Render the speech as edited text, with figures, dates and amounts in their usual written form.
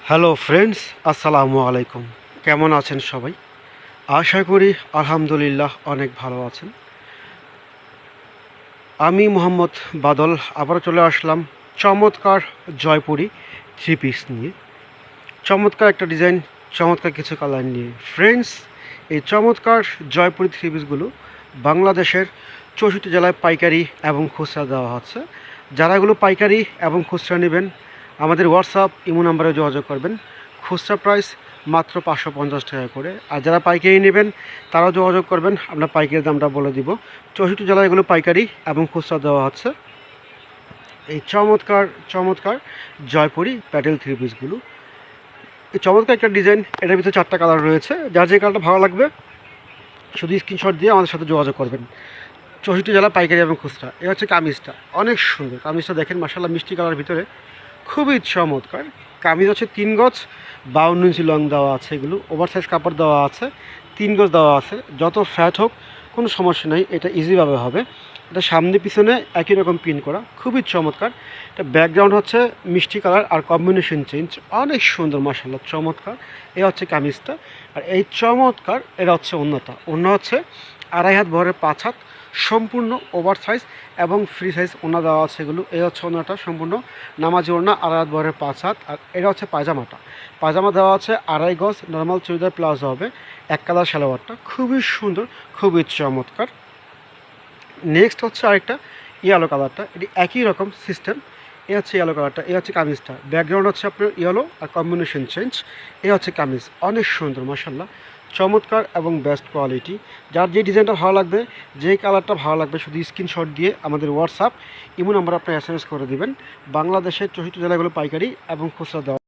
Hello friends, আসসালামু আলাইকুম। কেমন আছেন সবাই? আশা করি আলহামদুলিল্লাহ অনেক ভালো আছেন। আমি মোহাম্মদ বাদল আবারও চলে আসলাম চমৎকার জয়পুরি থ্রি পিস নিয়ে। চমৎকার একটা ডিজাইন, চমৎকার কিছু কালার নিয়ে। ফ্রেন্ডস, এই চমৎকার জয়পুরি থ্রি পিসগুলো বাংলাদেশের 64 জেলায় পাইকারি এবং খুচরা দেওয়া হচ্ছে। যারা এগুলো পাইকারি এবং খুচরা নেবেন আমাদের হোয়াটসঅ্যাপ ইমো নাম্বারে যোগাযোগ করবেন। খুচরা প্রাইস মাত্র 550 টাকা করে, আর যারা পাইকারি নেবেন তারাও যোগাযোগ করবেন, আমরা পাইকারি দামটা বলে দিব। 64 জেলায় এগুলো পাইকারি এবং খুচরা দেওয়া হচ্ছে। এই চমৎকার চমৎকার জয়পুরি প্যাটেল থ্রি পিসগুলো, এই চমৎকার একটা ডিজাইন। এটার ভিতরে 4টা কালার রয়েছে। যার যে কালারটা ভালো লাগবে শুধু স্ক্রিনশট দিয়ে আমাদের সাথে যোগাযোগ করবেন। 64 জেলা পাইকারি এবং খুচরা। এ হচ্ছে কামিজটা, অনেক সুন্দর কামিজটা, দেখেন মাশাআল্লাহ, মিষ্টি কালার ভিতরে খুবই চমৎকার। কামিজ হচ্ছে 3 গজ 52 ইঞ্চি লং দেওয়া আছে, এগুলো ওভার সাইজ কাপড় দেওয়া আছে, 3 গজ দেওয়া আছে। যত ফ্যাট হোক কোনো সমস্যা নেই, এটা ইজিভাবে হবে। এটা সামনে পিছনে একই রকম প্রিন্ট করা, খুবই চমৎকার। এটা ব্যাকগ্রাউন্ড হচ্ছে মিষ্টি কালার আর কম্বিনেশন চেঞ্জ, অনেক সুন্দর মাশাআল্লাহ, চমৎকার। এ হচ্ছে কামিজটা। আর এই চমৎকার এটা হচ্ছে অন্য হচ্ছে 2.5 হাত ভরের 5 হাত, সম্পূর্ণ ওভার সাইজ এবং ফ্রি সাইজ ওড়না দেওয়া আছে এগুলো। এই হচ্ছে ওড়নাটা, সম্পূর্ণ নামাজি ওড়না, 2.5 হাত ভরের 5 হাত। আর এটা হচ্ছে পায়জামা দেওয়া আছে 2.5 গজ, নর্মাল চুড়িদার প্লাজো হবে, এক কালার সালোয়ারটা, খুবই সুন্দর, খুবই চমৎকার। নেক্সট হচ্ছে আরেকটা ইয়েলো কালারটা, এটি একই রকম সিস্টেম। এ হচ্ছে ইয়েলো কালারটা, এ হচ্ছে কামিজটা, ব্যাকগ্রাউন্ড হচ্ছে আপনার ইয়েলো আর কম্বিনেশন চেঞ্জ। এ হচ্ছে কামিজ, অনেক সুন্দর মাশাআল্লাহ, চমৎকার এবং বেস্ট কোয়ালিটি। যার যে ডিজাইনটা ভালো লাগবে, যেই কালারটা ভালো লাগবে, শুধু স্ক্রিনশট দিয়ে আমাদের হোয়াটসঅ্যাপ ইমো নাম্বার আপনি SMS করে দিবেন। বাংলাদেশের 64 জেলাগুলো পাইকারি এবং খুচরা দেওয়া।